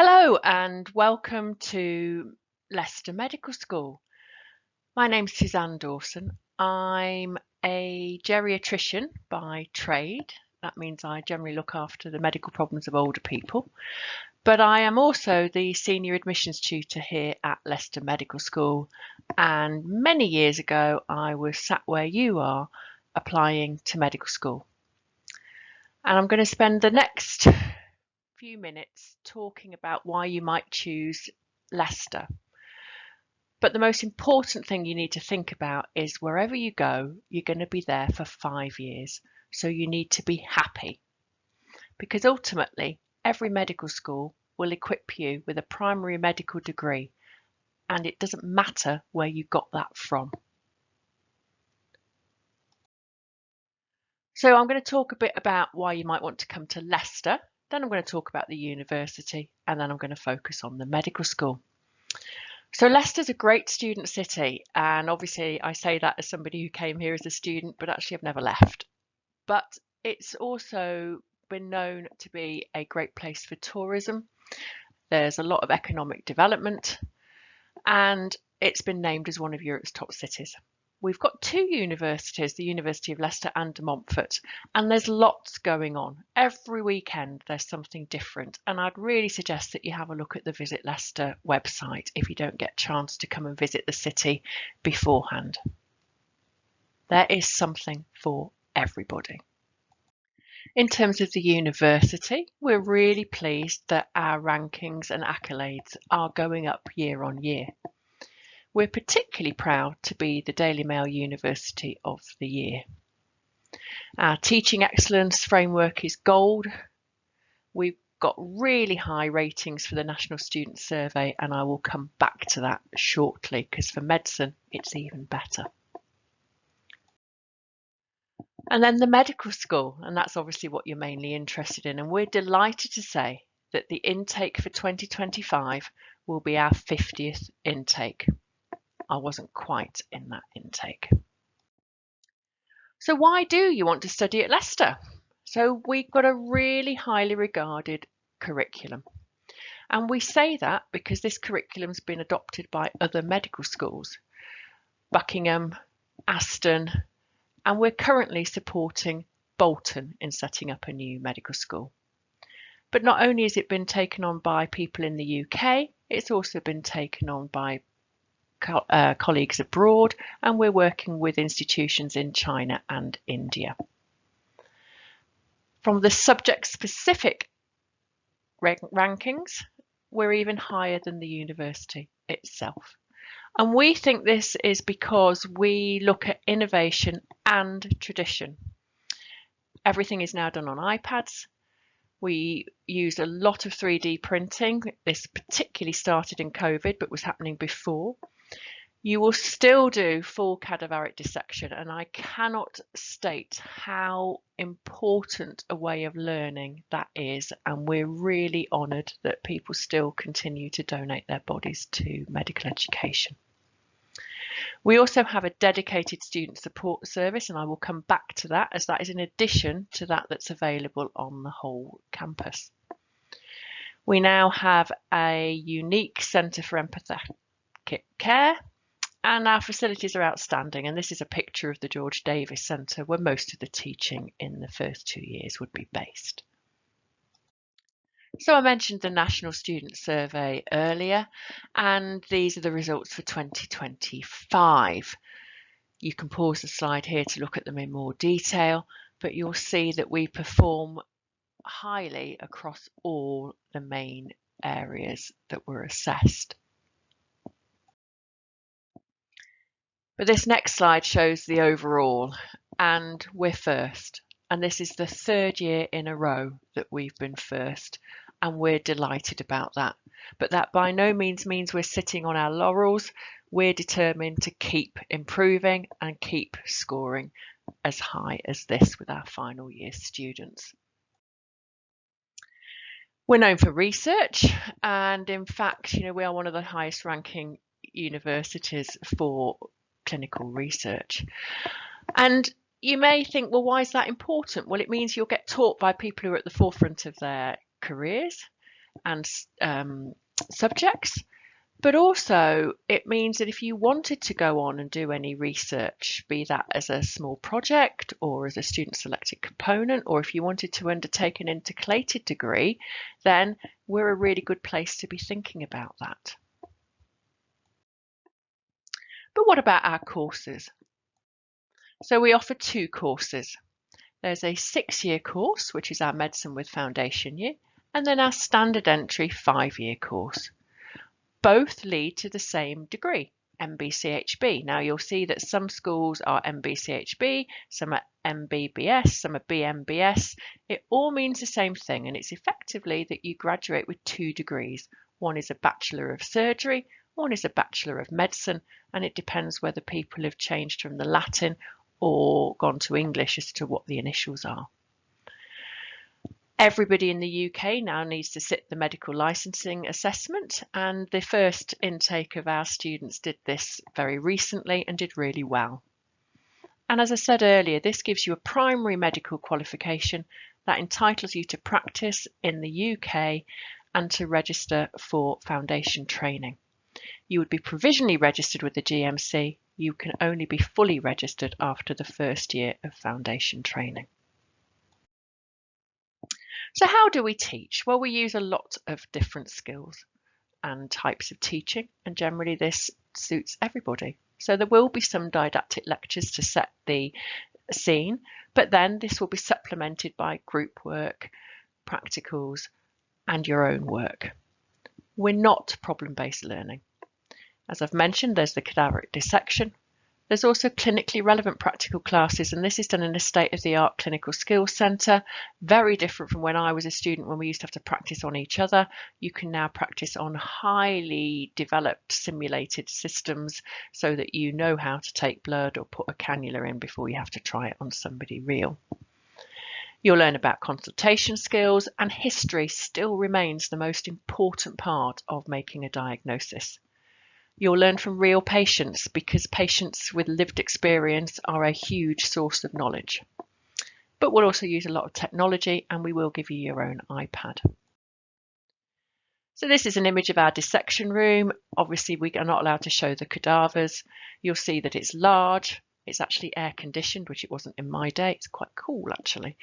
Hello and welcome to Leicester Medical School. My name's Suzanne Dawson. I'm a geriatrician by trade. That means I generally look after the medical problems of older people. But I am also the senior admissions tutor here at Leicester Medical School. And many years ago, I was sat where you are applying to medical school. And I'm going to spend the next few minutes talking about why you might choose Leicester. But the most important thing you need to think about is wherever you go, you're going to be there for 5 years. So you need to be happy, because ultimately every medical school will equip you with a primary medical degree, and it doesn't matter where you got that from. So I'm going to talk a bit about why you might want to come to Leicester. Then I'm going to talk about the university, and then I'm going to focus on the medical school. So Leicester's a great student city, and obviously I say that as somebody who came here as a student, but actually I've never left. But it's also been known to be a great place for tourism. There's a lot of economic development, and it's been named as one of Europe's top cities. We've got 2 universities, the University of Leicester and De Montfort, and there's lots going on. Every weekend there's something different, and I'd really suggest that you have a look at the Visit Leicester website if you don't get a chance to come and visit the city beforehand. There is something for everybody. In terms of the university, we're really pleased that our rankings and accolades are going up year on year. We're particularly proud to be the Daily Mail University of the Year. Our teaching excellence framework is gold. We've got really high ratings for the National Student Survey, and I will come back to that shortly, because for medicine it's even better. And then the medical school, and that's obviously what you're mainly interested in, and we're delighted to say that the intake for 2025 will be our 50th intake. I wasn't quite in that intake. So why do you want to study at Leicester? So we've got a really highly regarded curriculum. And we say that because this curriculum's been adopted by other medical schools, Buckingham, Aston, and we're currently supporting Bolton in setting up a new medical school. But not only has it been taken on by people in the UK, it's also been taken on by colleagues abroad, and we're working with institutions in China and India. From the subject-specific rankings, we're even higher than the university itself. And we think this is because we look at innovation and tradition. Everything is now done on iPads. We use a lot of 3D printing. This particularly started in COVID, but was happening before. You will still do full cadaveric dissection, and I cannot state how important a way of learning that is, and we're really honoured that people still continue to donate their bodies to medical education. We also have a dedicated student support service, and I will come back to that, as that is in addition to that that's available on the whole campus. We now have a unique centre for empathetic care, and our facilities are outstanding, and this is a picture of the George Davis Centre, where most of the teaching in the first 2 years would be based. So I mentioned the National Student Survey earlier, and these are the results for 2025. You can pause the slide here to look at them in more detail, but you'll see that we perform highly across all the main areas that were assessed. But this next slide shows the overall, and we're first. And this is the 3rd year in a row that we've been first, and we're delighted about that. But that by no means means we're sitting on our laurels. We're determined to keep improving and keep scoring as high as this with our final year students. We're known for research, and in fact, we are one of the highest ranking universities for clinical research. And you may think, well, why is that important? Well, it means you'll get taught by people who are at the forefront of their careers. and subjects. But also it means that if you wanted to go on and do any research, be that as a small project or as a student selected component, or if you wanted to undertake an intercalated degree, then we're a really good place to be thinking about that. But what about our courses? So we offer 2 courses. There's a 6-year course, which is our Medicine with Foundation year, and then our standard entry 5-year course. Both lead to the same degree, MBChB. Now you'll see that some schools are MBChB, some are MBBS, some are BMBS. It all means the same thing, and it's effectively that you graduate with 2 degrees. One is a Bachelor of Surgery, one is a Bachelor of Medicine, and it depends whether people have changed from the Latin or gone to English as to what the initials are. Everybody in the UK now needs to sit the medical licensing assessment, and the first intake of our students did this very recently and did really well. And as I said earlier, this gives you a primary medical qualification that entitles you to practice in the UK and to register for foundation training. You would be provisionally registered with the GMC. You can only be fully registered after the first year of foundation training. So how do we teach? Well, we use a lot of different skills and types of teaching, and generally this suits everybody. So there will be some didactic lectures to set the scene, but then this will be supplemented by group work, practicals, and your own work. We're not problem-based learning. As I've mentioned, there's the cadaveric dissection. There's also clinically relevant practical classes, and this is done in a state-of-the-art clinical skills centre, very different from when I was a student when we used to have to practice on each other. You can now practice on highly developed simulated systems so that you know how to take blood or put a cannula in before you have to try it on somebody real. You'll learn about consultation skills, and history still remains the most important part of making a diagnosis. You'll learn from real patients because patients with lived experience are a huge source of knowledge. But we'll also use a lot of technology, and we will give you your own iPad. So this is an image of our dissection room. Obviously, we are not allowed to show the cadavers. You'll see that it's large. It's actually air conditioned, which it wasn't in my day. It's quite cool, actually.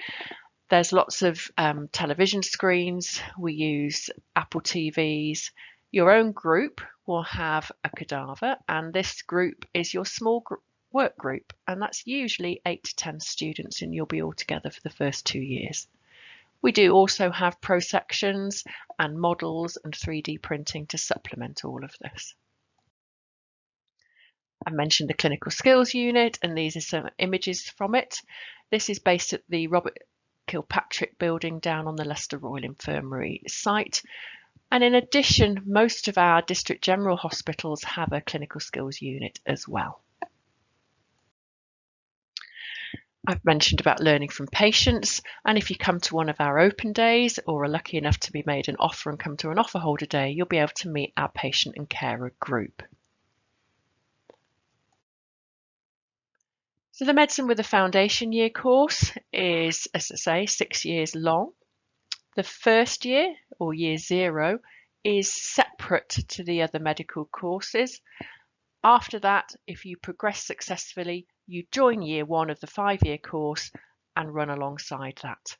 There's lots of television screens. We use Apple TVs. Your own group will have a cadaver, and this group is your small work group, and that's usually 8 to 10 students, and you'll be all together for the first 2 years. We do also have prosections and models and 3D printing to supplement all of this. I mentioned the clinical skills unit, and these are some images from it. This is based at the Robert Kilpatrick building down on the Leicester Royal Infirmary site. And in addition, most of our district general hospitals have a clinical skills unit as well. I've mentioned about learning from patients, and if you come to one of our open days or are lucky enough to be made an offer and come to an offer holder day, you'll be able to meet our patient and carer group. So the Medicine with a Foundation year course is, as I say, 6 years long. The first year, or year 0, is separate to the other medical courses. After that, if you progress successfully, you join year 1 of the 5-year course and run alongside that.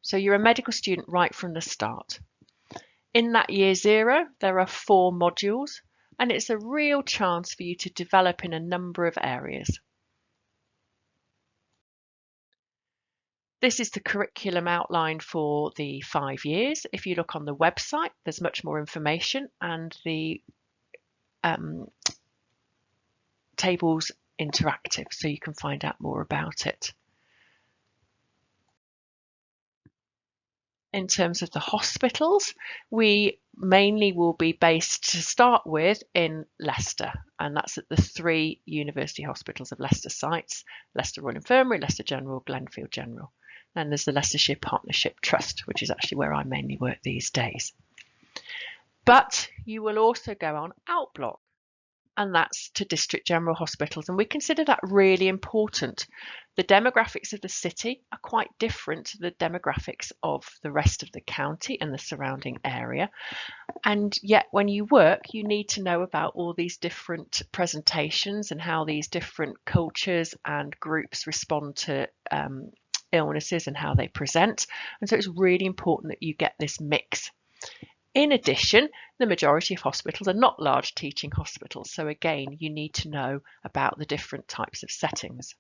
So you're a medical student right from the start. In that year 0, there are 4 modules, and it's a real chance for you to develop in a number of areas. This is the curriculum outline for the 5 years. If you look on the website, there's much more information, and the table's interactive, so you can find out more about it. In terms of the hospitals, we mainly will be based to start with in Leicester, and that's at the 3 university hospitals of Leicester sites: Leicester Royal Infirmary, Leicester General, Glenfield General. And there's the Leicestershire Partnership Trust, which is actually where I mainly work these days. But you will also go on outblock. and that's to district general hospitals. And we consider that really important. The demographics of the city are quite different to the demographics of the rest of the county and the surrounding area. And yet when you work, you need to know about all these different presentations and how these different cultures and groups respond to illnesses and how they present. And so it's really important that you get this mix. In addition, the majority of hospitals are not large teaching hospitals. So again, you need to know about the different types of settings.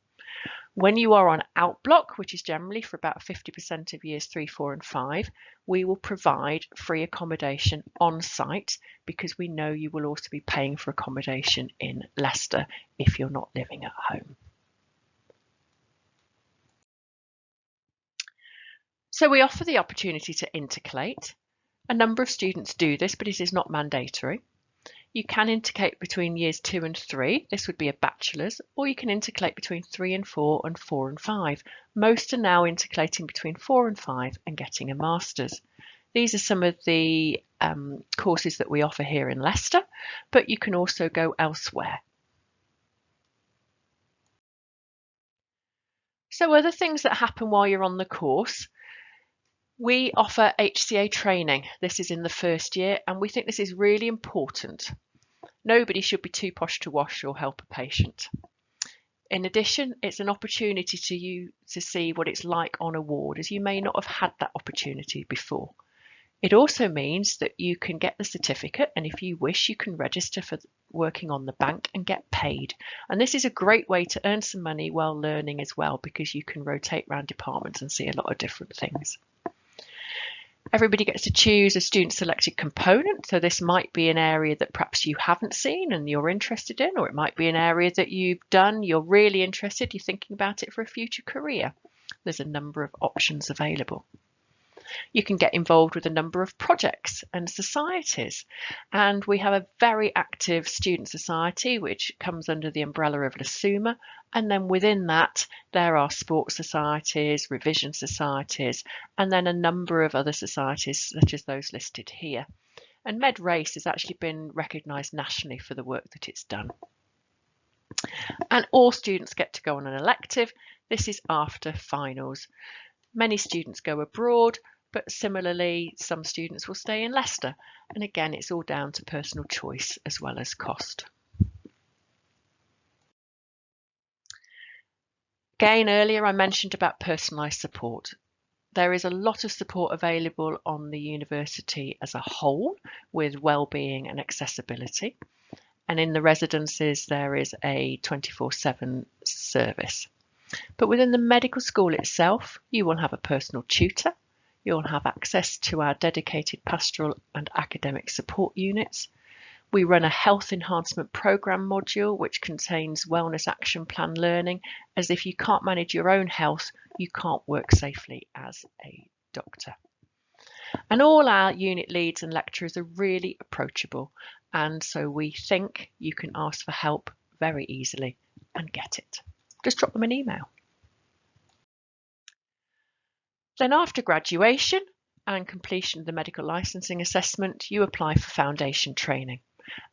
When you are on outblock, which is generally for about 50% of years 3, 4 and 5, we will provide free accommodation on site because we know you will also be paying for accommodation in Leicester if you're not living at home. So we offer the opportunity to intercalate. A number of students do this, but it is not mandatory. You can intercalate between years 2 and 3. This would be a bachelor's, or you can intercalate between 3 and 4 and 4 and 5. Most are now intercalating between 4 and 5 and getting a master's. These are some of the courses that we offer here in Leicester, but you can also go elsewhere. So other things that happen while you're on the course. We offer HCA training. This is in the first year, and we think this is really important. Nobody should be too posh to wash or help a patient. In addition, it's an opportunity to see what it's like on a ward, as you may not have had that opportunity before. It also means that you can get the certificate, and if you wish, you can register for working on the bank and get paid. And this is a great way to earn some money while learning as well, because you can rotate around departments and see a lot of different things. Everybody gets to choose a student selected component. So this might be an area that perhaps you haven't seen and you're interested in, or it might be an area that you've done, you're really interested, you're thinking about it for a future career. There's a number of options available. You can get involved with a number of projects and societies. And we have a very active student society, which comes under the umbrella of LSUMA. And then within that, there are sports societies, revision societies, and then a number of other societies, such as those listed here. And Med Race has actually been recognised nationally for the work that it's done. And all students get to go on an elective. This is after finals. Many students go abroad, but similarly, some students will stay in Leicester. And again, it's all down to personal choice as well as cost. Again, earlier I mentioned about personalised support. There is a lot of support available on the university as a whole with wellbeing and accessibility. And in the residences, there is a 24/7 service. But within the medical school itself, you will have a personal tutor. You'll have access to our dedicated pastoral and academic support units. We run a health enhancement programme module, which contains wellness action plan learning, as if you can't manage your own health, you can't work safely as a doctor. And all our unit leads and lecturers are really approachable. And so we think you can ask for help very easily and get it. Just drop them an email. Then after graduation and completion of the medical licensing assessment, you apply for foundation training.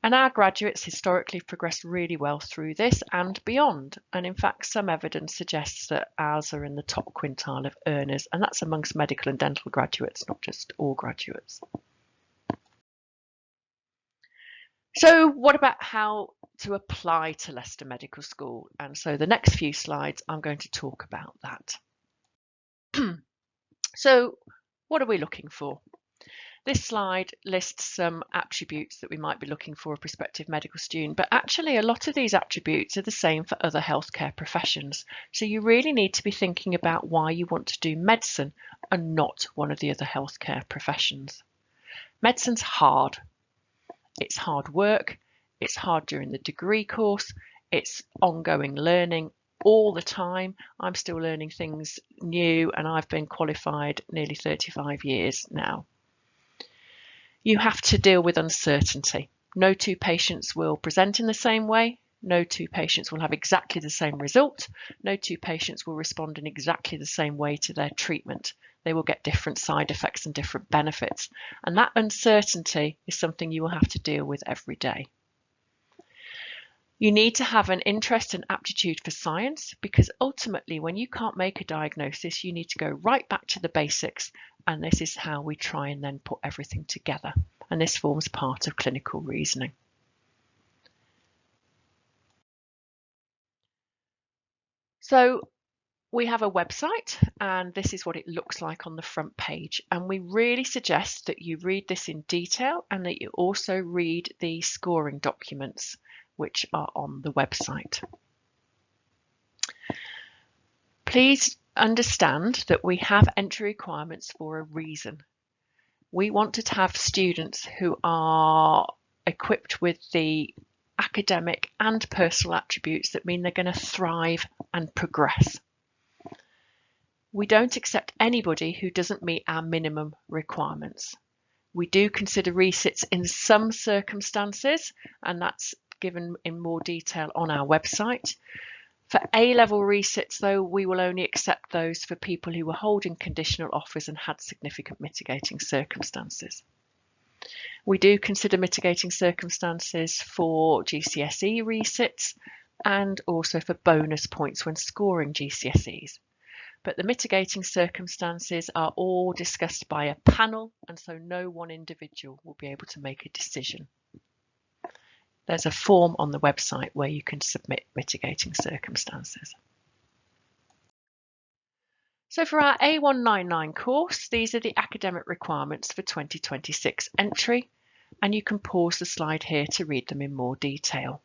And our graduates historically progressed really well through this and beyond. And in fact, some evidence suggests that ours are in the top quintile of earners, and that's amongst medical and dental graduates, not just all graduates. So what about how to apply to Leicester Medical School? And so the next few slides, I'm going to talk about that. So what are we looking for? This slide lists some attributes that we might be looking for a prospective medical student, but actually a lot of these attributes are the same for other healthcare professions. So you really need to be thinking about why you want to do medicine and not one of the other healthcare professions. Medicine's hard. It's hard work. It's hard during the degree course. It's ongoing learning all the time. I'm still learning things new, and I've been qualified nearly 35 years now. You have to deal with uncertainty. No two patients will present in the same way. No two patients will have exactly the same result. No two patients will respond in exactly the same way to their treatment. They will get different side effects and different benefits. And that uncertainty is something you will have to deal with every day. You need to have an interest and aptitude for science, because ultimately when you can't make a diagnosis, you need to go right back to the basics, and this is how we try and then put everything together. And this forms part of clinical reasoning. So we have a website, and this is what it looks like on the front page. And we really suggest that you read this in detail and that you also read the scoring documents which are on the website. Please understand that we have entry requirements for a reason. We want to have students who are equipped with the academic and personal attributes that mean they're going to thrive and progress. We don't accept anybody who doesn't meet our minimum requirements. We do consider resits in some circumstances, and that's given in more detail on our website. For A-level resits, though, we will only accept those for people who were holding conditional offers and had significant mitigating circumstances. We do consider mitigating circumstances for GCSE resits and also for bonus points when scoring GCSEs. But the mitigating circumstances are all discussed by a panel, and so no one individual will be able to make a decision. There's a form on the website where you can submit mitigating circumstances. So for our A199 course, these are the academic requirements for 2026 entry, and you can pause the slide here to read them in more detail.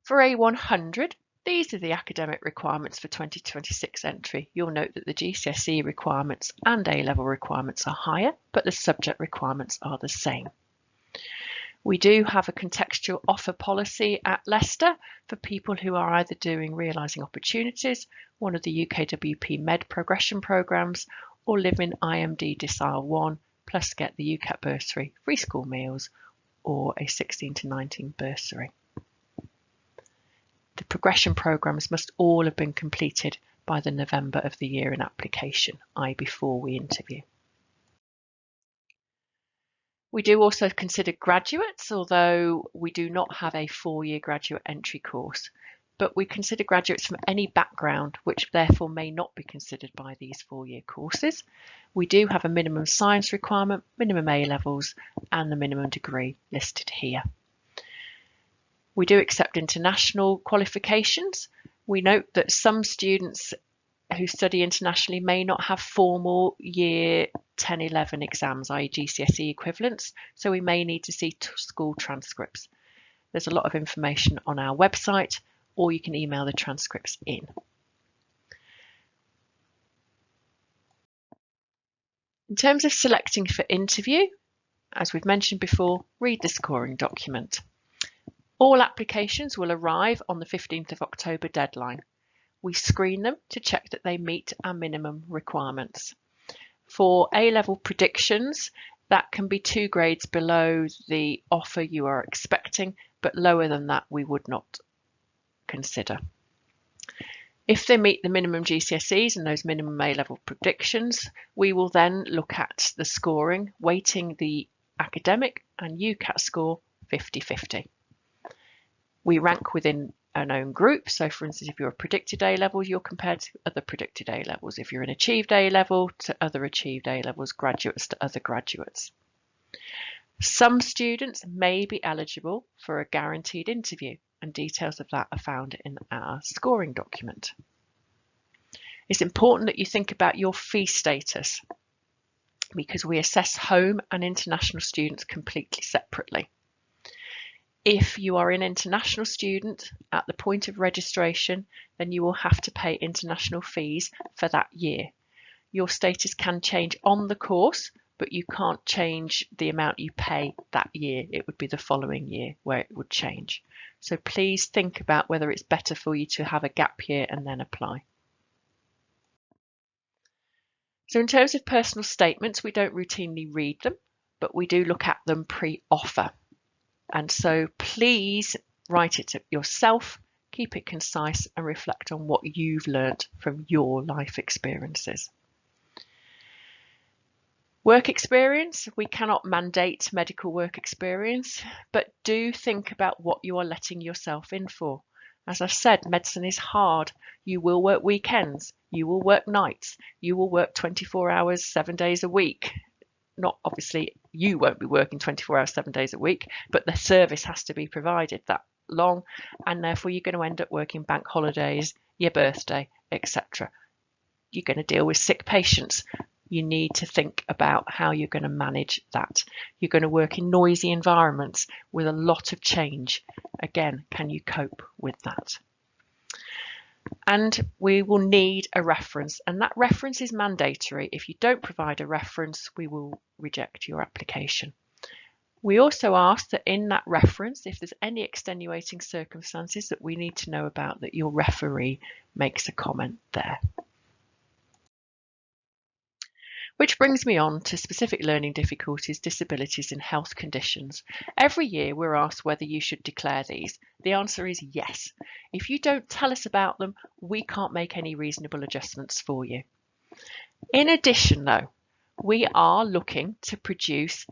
For A100, these are the academic requirements for 2026 entry. You'll note that the GCSE requirements and A-level requirements are higher, but the subject requirements are the same. We do have a contextual offer policy at Leicester for people who are either doing Realising Opportunities, one of the UKWP Med progression programmes, or live in IMD Decile 1, plus get the UCAT bursary, free school meals, or a 16 to 19 bursary. The progression programmes must all have been completed by the November of the year in application, i.e. before we interview. We do also consider graduates, although we do not have a 4-year graduate entry course, but we consider graduates from any background, which therefore may not be considered by these 4-year courses. We do have a minimum science requirement, minimum A-levels, and the minimum degree listed here. We do accept international qualifications. We note that some students who study internationally may not have formal year 10-11 exams, i.e. GCSE equivalents, so we may need to see school transcripts. There's a lot of information on our website, or you can email the transcripts in. In terms of selecting for interview, as we've mentioned before, read the scoring document. All applications will arrive on the 15th of October deadline. We screen them to check that they meet our minimum requirements. For A-level predictions, that can be 2 grades below the offer you are expecting, but lower than that we would not consider. If they meet the minimum GCSEs and those minimum A-level predictions, we will then look at the scoring, weighting the academic and UCAT score 50-50. We rank within an own group. So for instance, if you're a predicted A-level, you're compared to other predicted A-levels. If you're an achieved A-level, to other achieved A-levels, graduates to other graduates. Some students may be eligible for a guaranteed interview, and details of that are found in our scoring document. It's important that you think about your fee status, because we assess home and international students completely separately. If you are an international student at the point of registration, then you will have to pay international fees for that year. Your status can change on the course, but you can't change the amount you pay that year. It would be the following year where it would change. So please think about whether it's better for you to have a gap year and then apply. So in terms of personal statements, we don't routinely read them, but we do look at them pre-offer. And so please write it yourself, keep it concise, and reflect on what you've learnt from your life experiences. Work experience, we cannot mandate medical work experience, but do think about what you are letting yourself in for. As I've said, medicine is hard. You will work weekends, you will work nights, you will work 24 hours, 7 days a week. Not obviously, you won't be working 24 hours, 7 days a week, but the service has to be provided that long, and therefore you're going to end up working bank holidays, your birthday, etc. You're going to deal with sick patients. You need to think about how you're going to manage that. You're going to work in noisy environments with a lot of change. Again, can you cope with that? And we will need a reference, and that reference is mandatory. If you don't provide a reference, we will reject your application. We also ask that in that reference, if there's any extenuating circumstances that we need to know about, that your referee makes a comment there. Which brings me on to specific learning difficulties, disabilities and health conditions. Every year we're asked whether you should declare these. The answer is yes. If you don't tell us about them, we can't make any reasonable adjustments for you. In addition though, we are looking to produce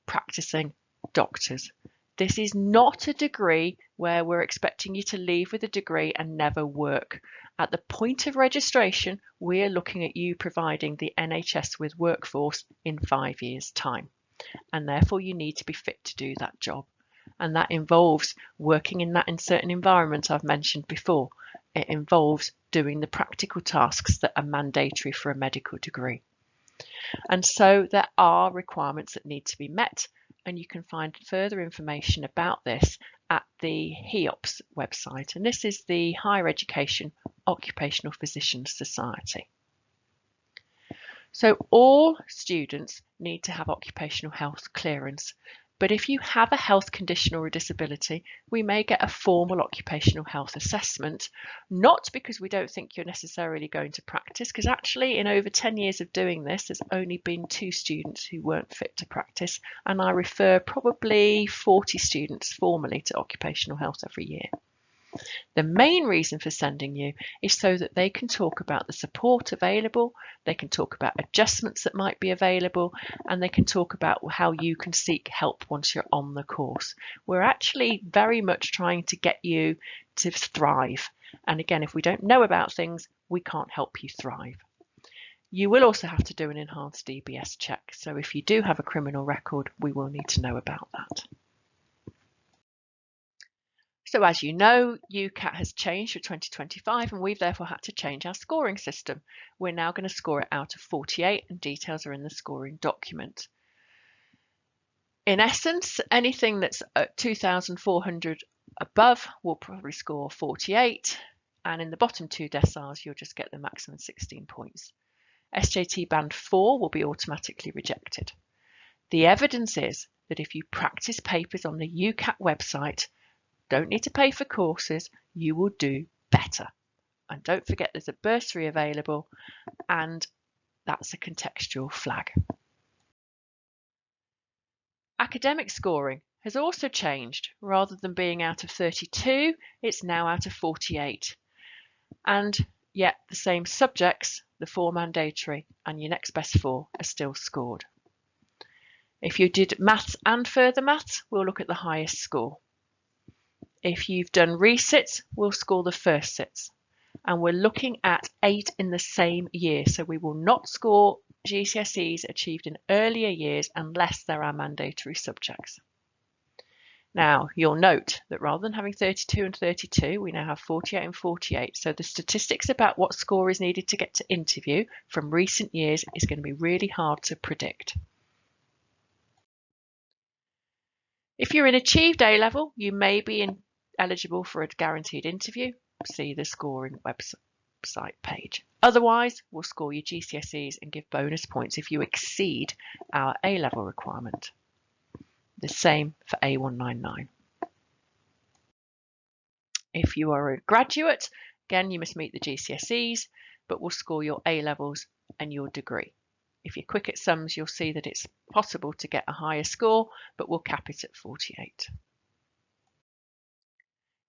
practicing doctors. This is not a degree where we're expecting you to leave with a degree and never work. At the point of registration, we're looking at you providing the NHS with workforce in 5 years' time. And therefore you need to be fit to do that job. And that involves working in certain environments I've mentioned before. It involves doing the practical tasks that are mandatory for a medical degree. And so there are requirements that need to be met, and you can find further information about this at the HEOPS website, and this is the Higher Education Occupational Physicians Society. So all students need to have occupational health clearance, but if you have a health condition or a disability, we may get a formal occupational health assessment, not because we don't think you're necessarily going to practice, because actually in over 10 years of doing this, there's only been 2 students who weren't fit to practice, and I refer probably 40 students formally to occupational health every year. The main reason for sending you is so that they can talk about the support available, they can talk about adjustments that might be available, and they can talk about how you can seek help once you're on the course. We're actually very much trying to get you to thrive. And again, if we don't know about things, we can't help you thrive. You will also have to do an enhanced DBS check. So if you do have a criminal record, we will need to know about that. So as you know, UCAT has changed for 2025 and we've therefore had to change our scoring system. We're now going to score it out of 48 and details are in the scoring document. In essence, anything that's at 2,400 above will probably score 48, and in the bottom 2 deciles you'll just get the maximum 16 points. SJT band 4 will be automatically rejected. The evidence is that if you practice papers on the UCAT website, don't need to pay for courses, you will do better. And don't forget there's a bursary available, and that's a contextual flag. Academic scoring has also changed. Rather than being out of 32, it's now out of 48. And yet the same subjects, the 4 mandatory and your next best 4 are still scored. If you did maths and further maths, we'll look at the highest score. If you've done resits, we'll score the first sits. And we're looking at 8 in the same year. So we will not score GCSEs achieved in earlier years unless there are mandatory subjects. Now, you'll note that rather than having 32 and 32, we now have 48 and 48. So the statistics about what score is needed to get to interview from recent years is going to be really hard to predict. If you're in achieved A-level, you may be eligible for a guaranteed interview. See the scoring website page. Otherwise, we'll score your GCSEs and give bonus points if you exceed our A-level requirement. The same for A199. If you are a graduate, again, you must meet the GCSEs, but we'll score your A-levels and your degree. If you're quick at sums, you'll see that it's possible to get a higher score, but we'll cap it at 48.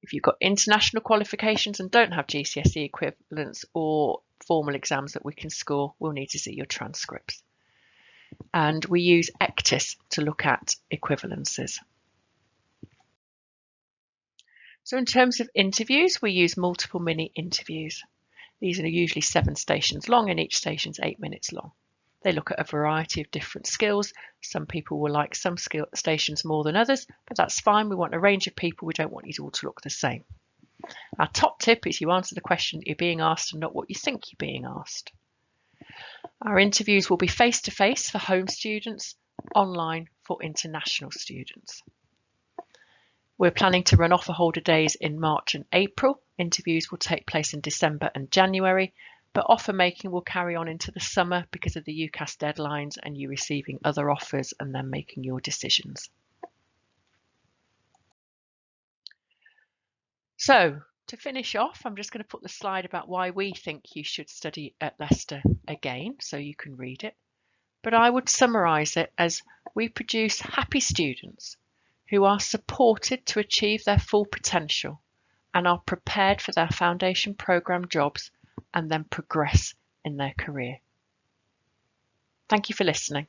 If you've got international qualifications and don't have GCSE equivalents or formal exams that we can score, we'll need to see your transcripts. and we use ECTIS to look at equivalences. So in terms of interviews, we use multiple mini interviews. These are usually 7 stations long and each station's 8 minutes long. They look at a variety of different skills. Some people will like some stations more than others, but that's fine. We want a range of people. We don't want you all to look the same. Our top tip is you answer the question that you're being asked and not what you think you're being asked. Our interviews will be face-to-face for home students, online for international students. We're planning to run offer holder days in March and April. Interviews will take place in December and January, but offer making will carry on into the summer because of the UCAT deadlines and you receiving other offers and then making your decisions. So to finish off, I'm just going to put the slide about why we think you should study at Leicester again, so you can read it. But I would summarise it as we produce happy students who are supported to achieve their full potential and are prepared for their foundation programme jobs and then progress in their career. Thank you for listening.